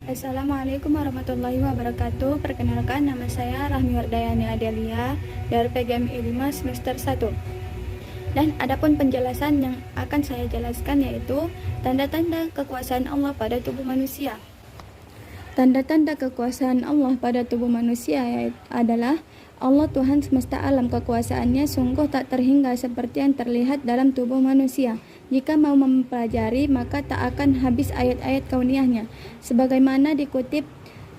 Assalamualaikum warahmatullahi wabarakatuh. Perkenalkan, nama saya Rahmi Wardayani Adelia dari PGMI 5 semester 1. Dan adapun penjelasan yang akan saya jelaskan yaitu tanda-tanda kekuasaan Allah pada tubuh manusia. Tanda-tanda kekuasaan Allah pada tubuh manusia adalah Allah Tuhan semesta alam, kekuasaannya sungguh tak terhingga seperti yang terlihat dalam tubuh manusia. Jika mau mempelajari maka tak akan habis ayat-ayat kauniyahnya, sebagaimana dikutip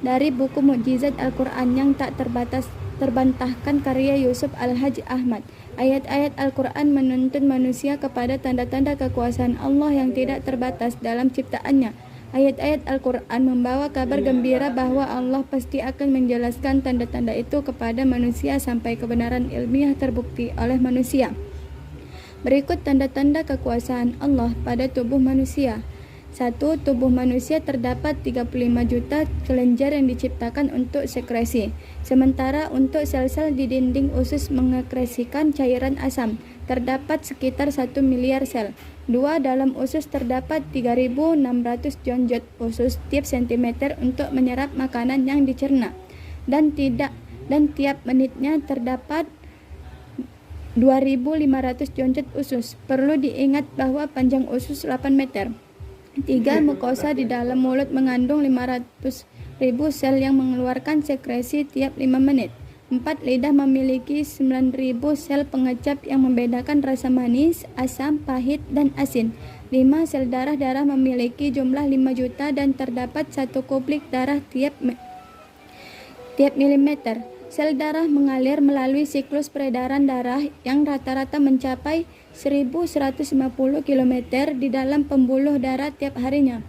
dari buku Mukjizat Al-Quran yang tak terbantahkan karya Yusuf Al-Hajj Ahmad. Ayat-ayat Al-Quran menuntun manusia kepada tanda-tanda kekuasaan Allah yang tidak terbatas dalam ciptaannya. Ayat-ayat Al-Quran membawa kabar gembira bahwa Allah pasti akan menjelaskan tanda-tanda itu kepada manusia sampai kebenaran ilmiah terbukti oleh manusia. Berikut tanda-tanda kekuasaan Allah pada tubuh manusia. 1. Tubuh manusia terdapat 35 juta kelenjar yang diciptakan untuk sekresi. Sementara untuk sel-sel di dinding usus mengekresikan cairan asam, terdapat sekitar 1 miliar sel. 2. Dalam usus terdapat 3.600 jonjot usus tiap sentimeter untuk menyerap makanan yang dicerna. Dan tiap menitnya terdapat 2.500 jonjot usus. Perlu diingat bahwa panjang usus 8 meter. 3. Mukosa di dalam mulut mengandung 500.000 sel yang mengeluarkan sekresi tiap 5 menit. 4. Lidah memiliki 9.000 sel pengecap yang membedakan rasa manis, asam, pahit, dan asin. 5. Sel darah memiliki jumlah 5 juta dan terdapat 1 kubik darah tiap milimeter. Sel darah mengalir melalui siklus peredaran darah yang rata-rata mencapai 1.150 km di dalam pembuluh darah tiap harinya.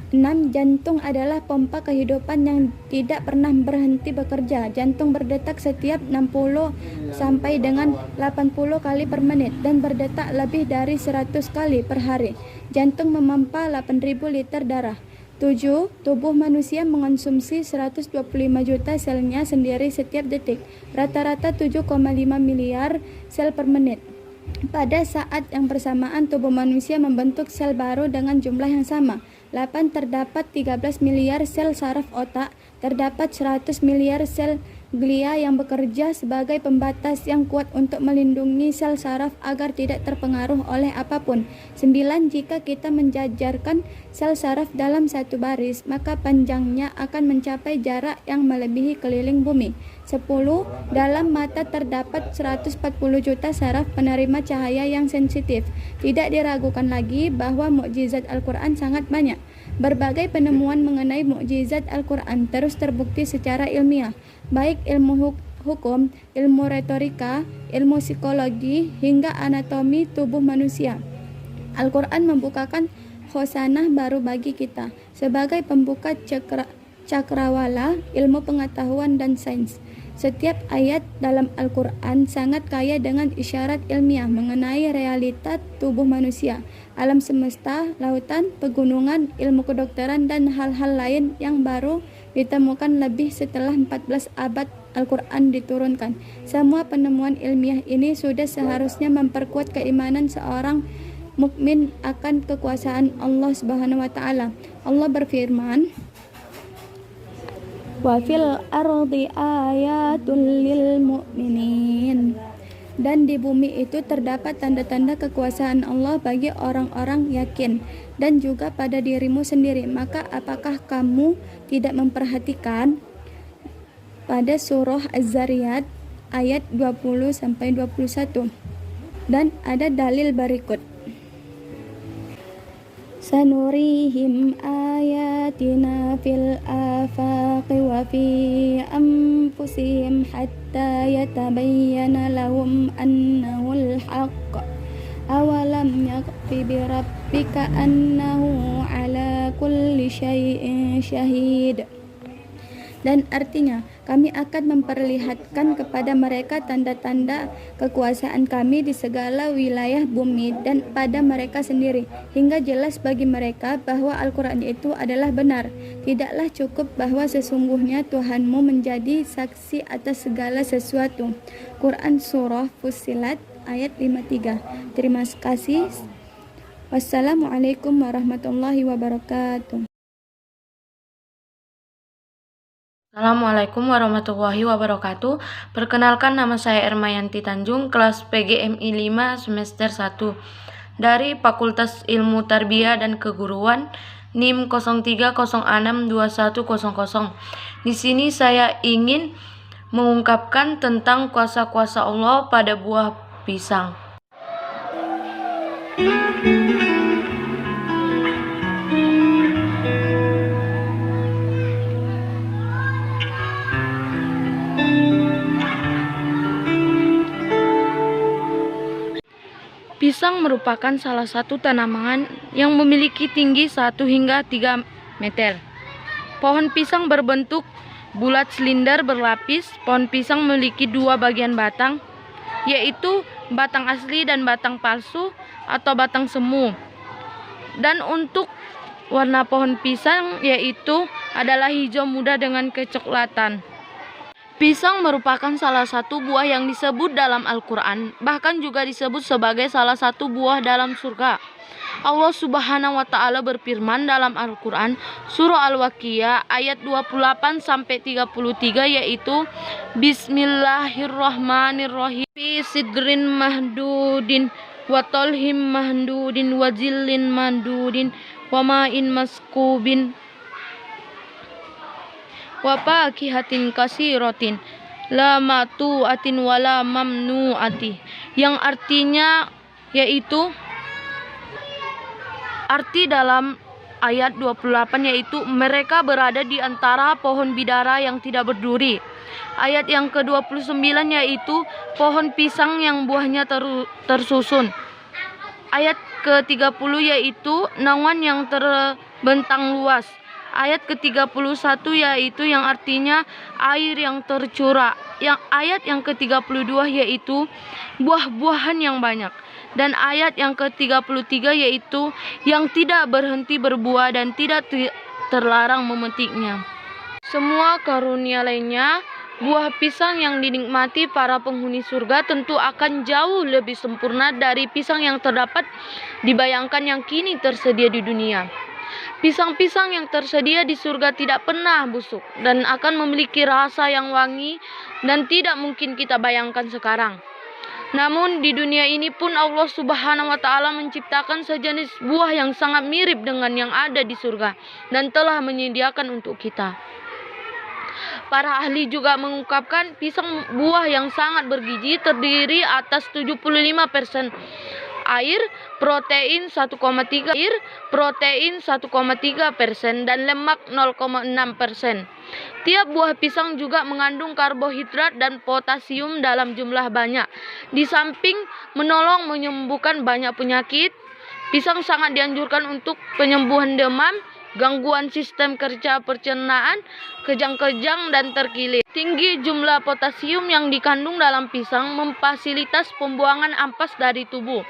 6. Jantung adalah pompa kehidupan yang tidak pernah berhenti bekerja. Jantung berdetak setiap 60 sampai dengan 80 kali per menit dan berdetak lebih dari 100 kali per hari. Jantung memompa 8.000 liter darah. 7. Tubuh manusia mengonsumsi 125 juta selnya sendiri setiap detik, rata-rata 7,5 miliar sel per menit. Pada saat yang bersamaan, tubuh manusia membentuk sel baru dengan jumlah yang sama. 8. Terdapat 13 miliar sel saraf otak, terdapat 100 miliar sel glia yang bekerja sebagai pembatas yang kuat untuk melindungi sel saraf agar tidak terpengaruh oleh apapun. 9. Jika kita menjajarkan sel saraf dalam satu baris, maka panjangnya akan mencapai jarak yang melebihi keliling bumi. 10. Dalam mata terdapat 140 juta saraf penerima cahaya yang sensitif. Tidak diragukan lagi bahwa mukjizat Al-Quran sangat banyak. Berbagai penemuan mengenai mukjizat Al-Quran terus terbukti secara ilmiah, baik ilmu hukum, ilmu retorika, ilmu psikologi, hingga anatomi tubuh manusia. Al-Quran membukakan khosanah baru bagi kita sebagai pembuka cakrawala ilmu pengetahuan dan sains. Setiap ayat dalam Al-Quran sangat kaya dengan isyarat ilmiah mengenai realita tubuh manusia, alam semesta, lautan, pegunungan, ilmu kedokteran, dan hal-hal lain yang baru ditemukan lebih setelah 14 abad Al-Quran diturunkan. Semua penemuan ilmiah ini sudah seharusnya memperkuat keimanan seorang mukmin akan kekuasaan Allah Subhanahu wa taala. Allah berfirman, "Wa fil ardi ayatul lil mu'minin." Dan di bumi itu terdapat tanda-tanda kekuasaan Allah bagi orang-orang yakin, dan juga pada dirimu sendiri. Maka apakah kamu tidak memperhatikan? Pada surah Az-Zariyat ayat 20-21. Dan ada dalil berikut. Sanurihim ayatina fil afaqi wa fi anfusihim hatta yatabayyana lahum annahul haqq. Awalam yakfi bi rabbika annahu ala kulli syai'in syahid. Dan artinya, kami akan memperlihatkan kepada mereka tanda-tanda kekuasaan kami di segala wilayah bumi dan pada mereka sendiri, hingga jelas bagi mereka bahwa Al-Quran itu adalah benar. Tidaklah cukup bahwa sesungguhnya Tuhanmu menjadi saksi atas segala sesuatu. Quran Surah Fussilat ayat 53. Terima kasih. Wassalamualaikum warahmatullahi wabarakatuh. Assalamualaikum warahmatullahi wabarakatuh. Perkenalkan, nama saya Ermayanti Tanjung, kelas PGMI 5 semester 1 dari Fakultas Ilmu Tarbiyah dan Keguruan, NIM 03062100. Di sini saya ingin mengungkapkan tentang kuasa-kuasa Allah pada buah pisang. Pisang merupakan salah satu tanaman yang memiliki tinggi 1 hingga 3 meter. Pohon pisang berbentuk bulat silinder berlapis. Pohon pisang memiliki 2 bagian batang, yaitu batang asli dan batang palsu atau batang semu. Dan untuk warna pohon pisang yaitu adalah hijau muda dengan kecoklatan. Pisang merupakan salah satu buah yang disebut dalam Al-Quran, bahkan juga disebut sebagai salah satu buah dalam surga. Allah Subhanahu wa Ta'ala berfirman dalam Al-Quran, surah Al-Waqiah ayat 28-33, yaitu Bismillahirrahmanirrahim. Fi sidrin mahdudin wa tolhim mahdudin wa zillin mahdudin wa ma'in maskubin wa fakihatin kasiratin la matu'atin wala mamnu'ati, yang artinya yaitu arti dalam ayat 28 yaitu mereka berada di antara pohon bidara yang tidak berduri. Ayat yang ke-29 yaitu pohon pisang yang buahnya tersusun. Ayat ke-30 yaitu naungan yang terbentang luas. Ayat ke-31 yaitu yang artinya air yang tercurah. Ayat yang ke-32 yaitu buah-buahan yang banyak. Dan ayat yang ke-33 yaitu yang tidak berhenti berbuah dan tidak terlarang memetiknya. Semua karunia lainnya, buah pisang yang dinikmati para penghuni surga tentu akan jauh lebih sempurna dari pisang yang terdapat dibayangkan yang kini tersedia di dunia. Pisang-pisang yang tersedia di surga tidak pernah busuk dan akan memiliki rasa yang wangi dan tidak mungkin kita bayangkan sekarang. Namun di dunia ini pun Allah Subhanahu wa Ta'ala menciptakan sejenis buah yang sangat mirip dengan yang ada di surga dan telah menyediakan untuk kita. Para ahli juga mengungkapkan pisang buah yang sangat bergizi terdiri atas 75% air, protein 1,3% dan lemak 0,6%. Tiap buah pisang juga mengandung karbohidrat dan potasium dalam jumlah banyak. Di samping menolong menyembuhkan banyak penyakit, pisang sangat dianjurkan untuk penyembuhan demam, gangguan sistem kerja pencernaan, kejang-kejang dan terkilir. Tinggi jumlah potasium yang dikandung dalam pisang memfasilitas pembuangan ampas dari tubuh.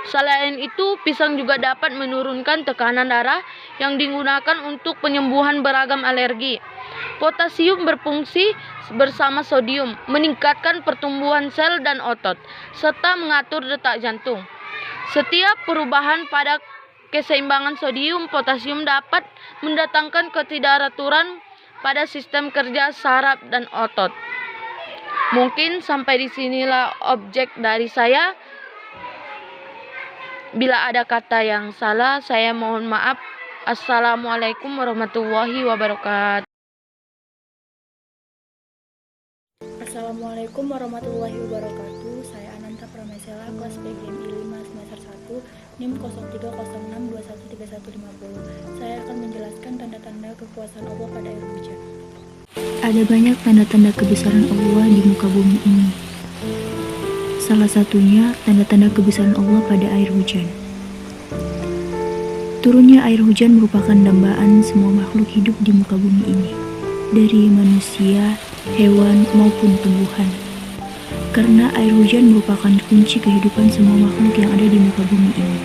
Selain itu, pisang juga dapat menurunkan tekanan darah yang digunakan untuk penyembuhan beragam alergi. Potasium berfungsi bersama sodium, meningkatkan pertumbuhan sel dan otot, serta mengatur detak jantung. Setiap perubahan pada keseimbangan sodium potasium dapat mendatangkan ketidakraturan pada sistem kerja saraf dan otot. Mungkin sampai di sinilah objek dari saya. Bila ada kata yang salah, saya mohon maaf. Assalamualaikum warahmatullahi wabarakatuh. Assalamualaikum warahmatullahi wabarakatuh. Saya Ananta Pramesela, kelas PGMI 5 semester 1, NIM 0306213150. Saya akan menjelaskan tanda-tanda kekuasaan Allah pada air hujan. Ada banyak tanda-tanda kebesaran Allah di muka bumi ini. Salah satunya tanda-tanda kebesaran Allah pada air hujan. Turunnya air hujan merupakan dambaan semua makhluk hidup di muka bumi ini, dari manusia, hewan, maupun tumbuhan. Karena air hujan merupakan kunci kehidupan semua makhluk yang ada di muka bumi ini.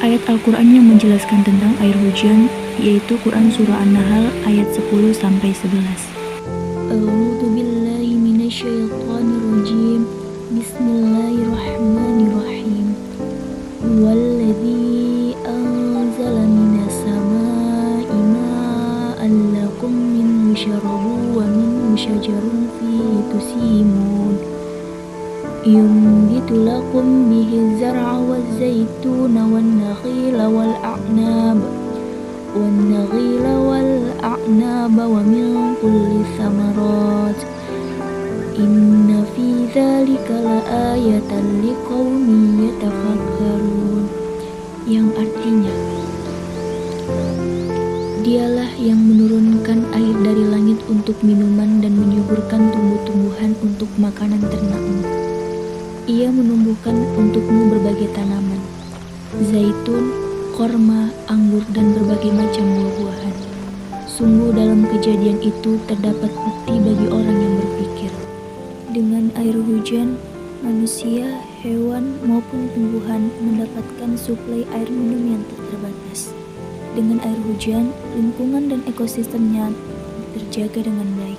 Ayat Al-Quran yang menjelaskan tentang air hujan yaitu Quran Surah An-Nahl ayat 10-11. A'udzu billahi minasyaitonir rajim. Bismillahirrahmanirrahim. Walladzi ينبت لكم به الزرع والزيتون والنخيل والأعناب ومن كل الثمرات إن في ذلك لآية لقوم يتفكرون, yang artinya Dialah yang menurunkan air dari langit untuk minuman dan menyuburkan tumbuh-tumbuhan untuk makanan ternakmu. Ia menumbuhkan untukmu berbagai tanaman, zaitun, korma, anggur, dan berbagai macam buah-buahan. Sungguh dalam kejadian itu terdapat bukti bagi orang yang berpikir. Dengan air hujan, manusia, hewan, maupun tumbuhan mendapatkan suplai air minum yang tak terbatas. Dengan air hujan, lingkungan dan ekosistemnya terjaga dengan baik.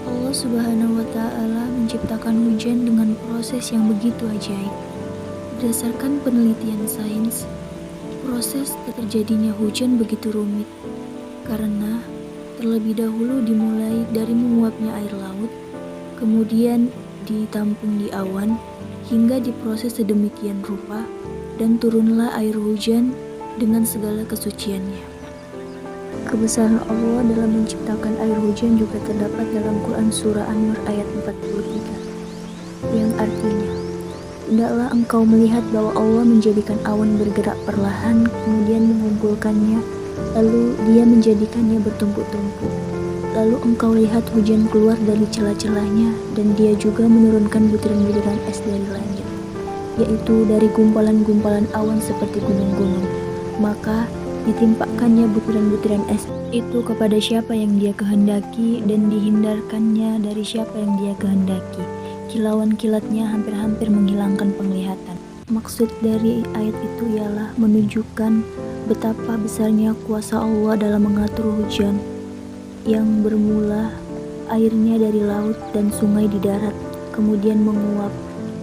Allah Subhanahu wa Ta'ala menciptakan hujan dengan proses yang begitu ajaib. Berdasarkan penelitian sains, proses terjadinya hujan begitu rumit karena terlebih dahulu dimulai dari menguapnya air laut, kemudian ditampung di awan hingga diproses sedemikian rupa dan turunlah air hujan dengan segala kesuciannya. Kebesaran Allah dalam menciptakan air hujan juga terdapat dalam Quran Surah An-Nur ayat 43, yang artinya, hendaklah engkau melihat bahwa Allah menjadikan awan bergerak perlahan, kemudian mengumpulkannya, lalu Dia menjadikannya bertumpuk-tumpuk. Lalu engkau lihat hujan keluar dari celah-celahnya, dan Dia juga menurunkan butiran-butiran es dari langit, yaitu dari gumpalan-gumpalan awan seperti gunung-gunung. Maka ditimpakannya butiran-butiran es itu kepada siapa yang Dia kehendaki, dan dihindarkannya dari siapa yang Dia kehendaki. Kilauan kilatnya hampir-hampir menghilangkan penglihatan. Maksud dari ayat itu ialah menunjukkan betapa besarnya kuasa Allah dalam mengatur hujan yang bermula airnya dari laut dan sungai di darat, kemudian menguap,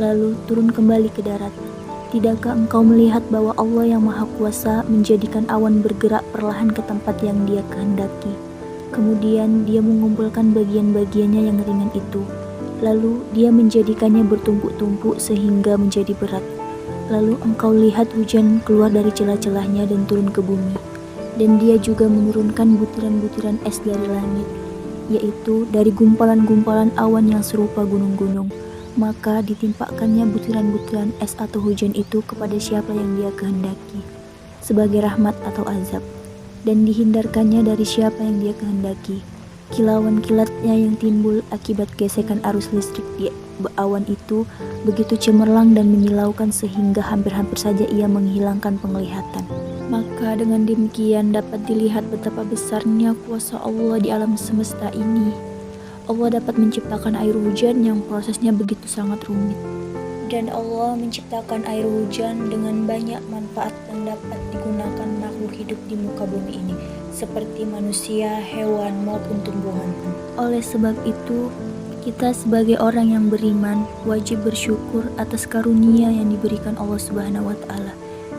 lalu turun kembali ke darat. Tidakkah engkau melihat bahwa Allah yang Maha Kuasa menjadikan awan bergerak perlahan ke tempat yang Dia kehendaki. Kemudian Dia mengumpulkan bagian-bagiannya yang ringan itu. Lalu Dia menjadikannya bertumpuk-tumpuk sehingga menjadi berat. Lalu engkau lihat hujan keluar dari celah-celahnya dan turun ke bumi. Dan Dia juga menurunkan butiran-butiran es dari langit, yaitu dari gumpalan-gumpalan awan yang serupa gunung-gunung. Maka ditimpakannya butiran-butiran es atau hujan itu kepada siapa yang Dia kehendaki, sebagai rahmat atau azab, dan dihindarkannya dari siapa yang Dia kehendaki. Kilauan kilatnya yang timbul akibat gesekan arus listrik di awan itu begitu cemerlang dan menyilaukan sehingga hampir-hampir saja ia menghilangkan penglihatan. Maka dengan demikian dapat dilihat betapa besarnya kuasa Allah di alam semesta ini. Allah dapat menciptakan air hujan yang prosesnya begitu sangat rumit. Dan Allah menciptakan air hujan dengan banyak manfaat yang dapat digunakan makhluk hidup di muka bumi ini, seperti manusia, hewan, maupun tumbuhan. Oleh sebab itu, kita sebagai orang yang beriman wajib bersyukur atas karunia yang diberikan Allah Subhanahu wa Ta'ala,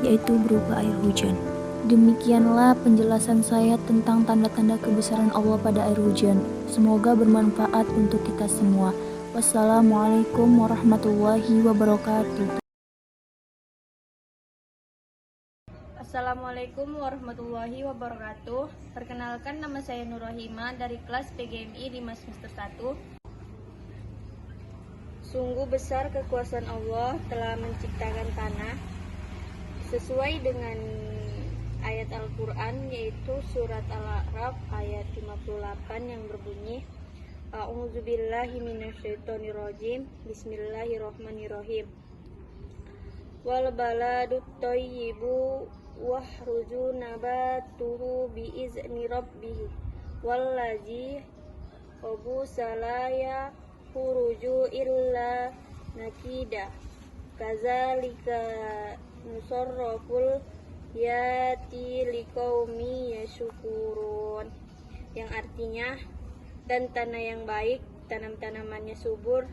yaitu berupa air hujan. Demikianlah penjelasan saya tentang tanda-tanda kebesaran Allah pada air hujan. Semoga bermanfaat untuk kita semua. Wassalamualaikum warahmatullahi wabarakatuh. Assalamualaikum warahmatullahi wabarakatuh. Perkenalkan, nama saya Nurrohima dari kelas PGMI 5 semester 1. Sungguh besar kekuasaan Allah telah menciptakan tanah sesuai dengan ayat Al-Quran, yaitu surat Al-A'raf ayat 58 yang berbunyi, A'udzubillahi minasyaitonirrajim, Bismillahirrahmanirrahim. Wal baladut thayyibu wahruju nabatuhu biizni rabbih wallazi khabusa la yakhruju illa nakida kadzalika nusarraful yati liqaumi yashkurun, yang artinya, dan tanah yang baik tanam-tanamannya subur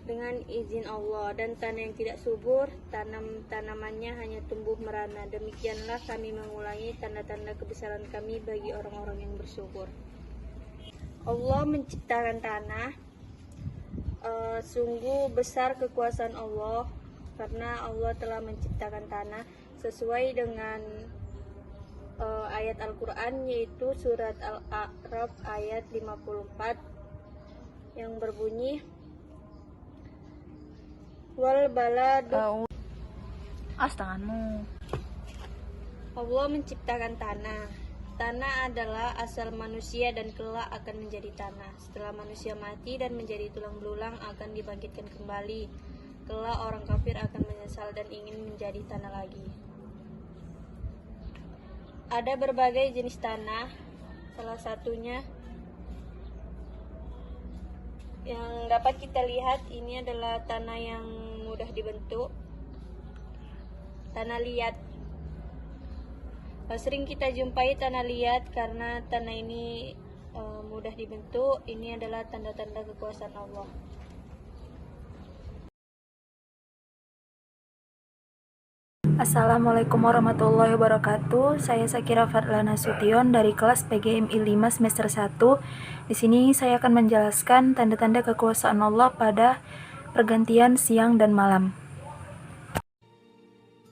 dengan izin Allah, dan tanah yang tidak subur tanamannya hanya tumbuh merana. Demikianlah kami mengulangi tanda-tanda kebesaran kami bagi orang-orang yang bersyukur. Allah menciptakan tanah Sungguh besar kekuasaan Allah, karena Allah telah menciptakan tanah sesuai dengan ayat Al-Quran, yaitu surat Al-A'raf ayat 54 yang berbunyi wal baladu. Tanganmu. Allah menciptakan tanah. Tanah adalah asal manusia dan kelak akan menjadi tanah. Setelah manusia mati dan menjadi tulang belulang akan dibangkitkan kembali. Kelak orang kafir akan menyesal dan ingin menjadi tanah lagi. Ada berbagai jenis tanah. Salah satunya yang dapat kita lihat ini adalah tanah yang mudah dibentuk, tanah liat. Sering kita jumpai tanah liat karena tanah ini mudah dibentuk. Ini adalah tanda-tanda kekuasaan Allah. Assalamualaikum warahmatullahi wabarakatuh. Saya Sakira Fadlana Sution dari kelas PGMI 5 semester 1. Di sini saya akan menjelaskan tanda-tanda kekuasaan Allah pada pergantian siang dan malam.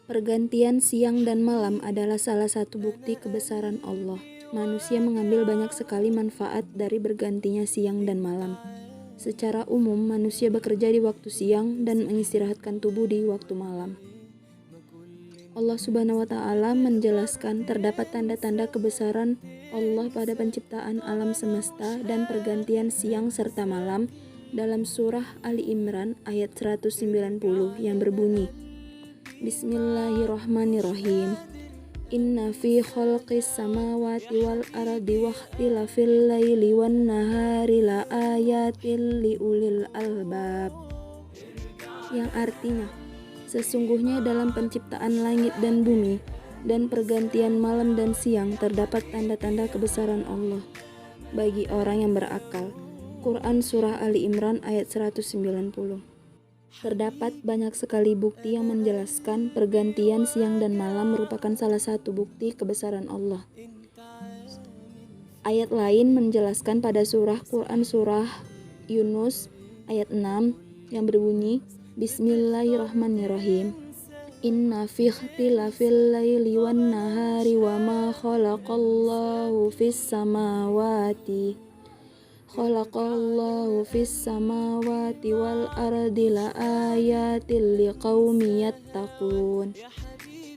Pergantian siang dan malam adalah salah satu bukti kebesaran Allah. Manusia mengambil banyak sekali manfaat dari bergantinya siang dan malam. Secara umum, manusia bekerja di waktu siang dan mengistirahatkan tubuh di waktu malam. Allah Subhanahu wa Ta'ala menjelaskan terdapat tanda-tanda kebesaran Allah pada penciptaan alam semesta dan pergantian siang serta malam dalam surah Ali Imran ayat 190 yang berbunyi, Bismillahirrahmanirrahim. Inna fi khalqis samawati wal ardi wa ikhtilafil laili wan nahari la ayatil liulil albab. Yang artinya, sesungguhnya dalam penciptaan langit dan bumi dan pergantian malam dan siang terdapat tanda-tanda kebesaran Allah bagi orang yang berakal. Quran Surah Ali Imran ayat 190. Terdapat banyak sekali bukti yang menjelaskan pergantian siang dan malam merupakan salah satu bukti kebesaran Allah. Ayat lain menjelaskan pada Quran Surah Yunus ayat 6 yang berbunyi, Bismillahirrahmanirrahim. Inna fi ikhtilafil laili wan nahari wa ma khalaqallahu fis samawati wal ardi la ayatil liqaumi yattaqun.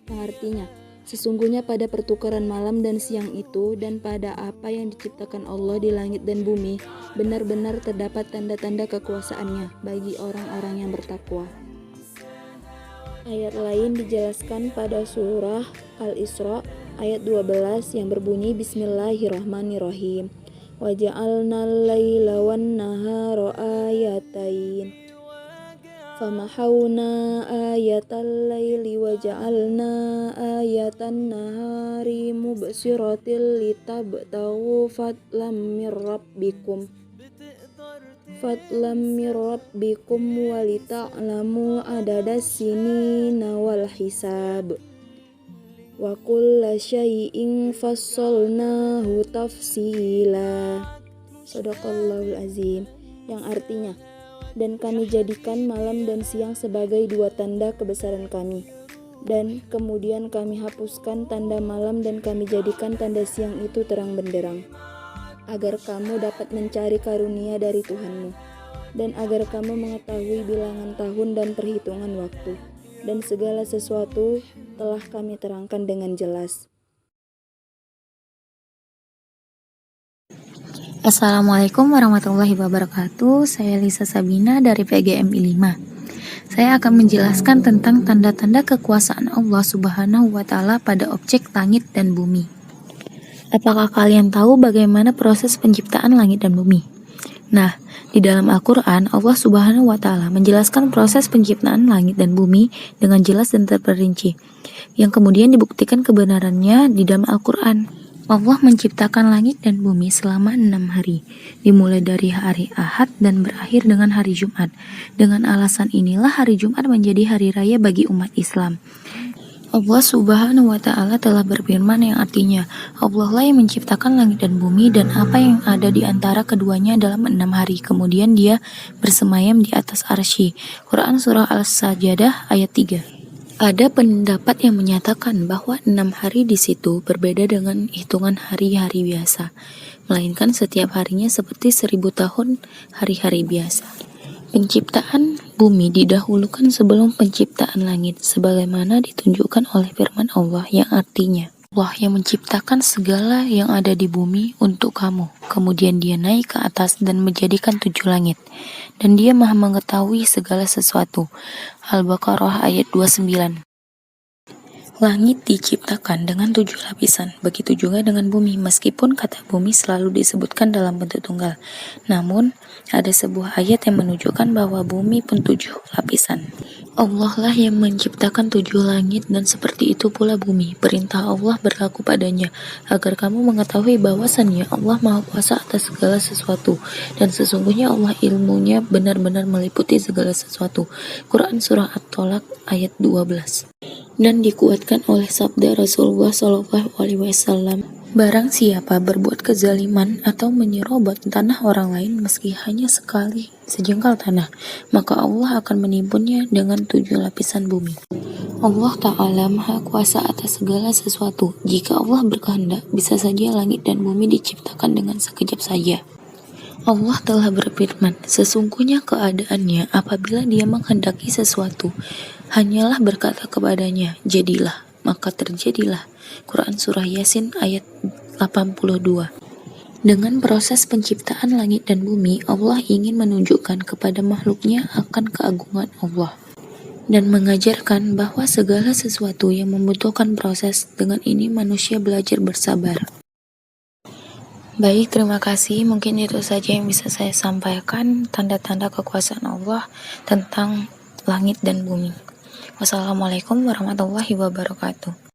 Yang artinya, sesungguhnya pada pertukaran malam dan siang itu dan pada apa yang diciptakan Allah di langit dan bumi, benar-benar terdapat tanda-tanda kekuasaannya bagi orang-orang yang bertakwa. Ayat lain dijelaskan pada surah Al-Isra ayat 12 yang berbunyi Bismillahirrahmanirrahim. Waja'alnal laila wan nahara ayatain famahawna ayatal laili waja'alna ayatan nahari mubsiratil litabtaghu fadlam mir rabbikum walita'lamu adadas sinina wal hisab wa kulla syai'in fassalnahu tafsila. Shadaqallahul azim. Yang artinya, dan kami jadikan malam dan siang sebagai dua tanda kebesaran kami, dan kemudian kami hapuskan tanda malam dan kami jadikan tanda siang itu terang benderang, agar kamu dapat mencari karunia dari Tuhanmu, dan agar kamu mengetahui bilangan tahun dan perhitungan waktu, dan segala sesuatu telah kami terangkan dengan jelas. Assalamualaikum warahmatullahi wabarakatuh. Saya Lisa Sabina dari PGMI 5. Saya akan menjelaskan tentang tanda-tanda kekuasaan Allah Subhanahu wa Ta'ala pada objek langit dan bumi. Apakah kalian tahu bagaimana proses penciptaan langit dan bumi? Nah, di dalam Al-Quran, Allah Subhanahu wa Ta'ala menjelaskan proses penciptaan langit dan bumi dengan jelas dan terperinci, yang kemudian dibuktikan kebenarannya di dalam Al-Quran. Allah menciptakan langit dan bumi selama 6 hari, dimulai dari hari Ahad dan berakhir dengan hari Jumat. Dengan alasan inilah hari Jumat menjadi hari raya bagi umat Islam. Allah Subhanahu wa Ta'ala telah berfirman yang artinya, Allah lah yang menciptakan langit dan bumi dan apa yang ada di antara keduanya dalam 6 hari. Kemudian Dia bersemayam di atas arsy. Quran Surah Al-Sajdah ayat 3. Ada pendapat yang menyatakan bahwa 6 hari di situ berbeda dengan hitungan hari-hari biasa, melainkan setiap harinya seperti 1000 tahun hari-hari biasa. Penciptaan bumi didahulukan sebelum penciptaan langit, sebagaimana ditunjukkan oleh firman Allah yang artinya, Allah yang menciptakan segala yang ada di bumi untuk kamu, kemudian Dia naik ke atas dan menjadikan 7 langit, dan Dia maha mengetahui segala sesuatu. Al-Baqarah ayat 29. Langit diciptakan dengan 7 lapisan, begitu juga dengan bumi, meskipun kata bumi selalu disebutkan dalam bentuk tunggal. Namun, ada sebuah ayat yang menunjukkan bahwa bumi pun 7 lapisan. Allah lah yang menciptakan 7 langit dan seperti itu pula bumi. Perintah Allah berlaku padanya, agar kamu mengetahui bahwasannya Allah Maha Kuasa atas segala sesuatu, dan sesungguhnya Allah ilmunya benar-benar meliputi segala sesuatu. Quran Surah At-Tolak ayat 12. Dan dikuatkan oleh sabda Rasulullah SAW, barang siapa berbuat kezaliman atau menyerobot tanah orang lain meski hanya sekali sejengkal tanah, maka Allah akan menimpunnya dengan 7 lapisan bumi. Allah Ta'ala Maha Kuasa atas segala sesuatu. Jika Allah berkehendak, bisa saja langit dan bumi diciptakan dengan sekejap saja. Allah telah berfirman, sesungguhnya keadaannya apabila Dia menghendaki sesuatu, hanyalah berkata kepadanya, jadilah, maka terjadilah. Quran Surah Yasin ayat 82. Dengan proses penciptaan langit dan bumi, Allah ingin menunjukkan kepada makhluknya akan keagungan Allah dan mengajarkan bahwa segala sesuatu yang membutuhkan proses. Dengan ini manusia belajar bersabar. Baik, terima kasih. Mungkin itu saja yang bisa saya sampaikan, tanda-tanda kekuasaan Allah tentang langit dan bumi. Wassalamualaikum warahmatullahi wabarakatuh.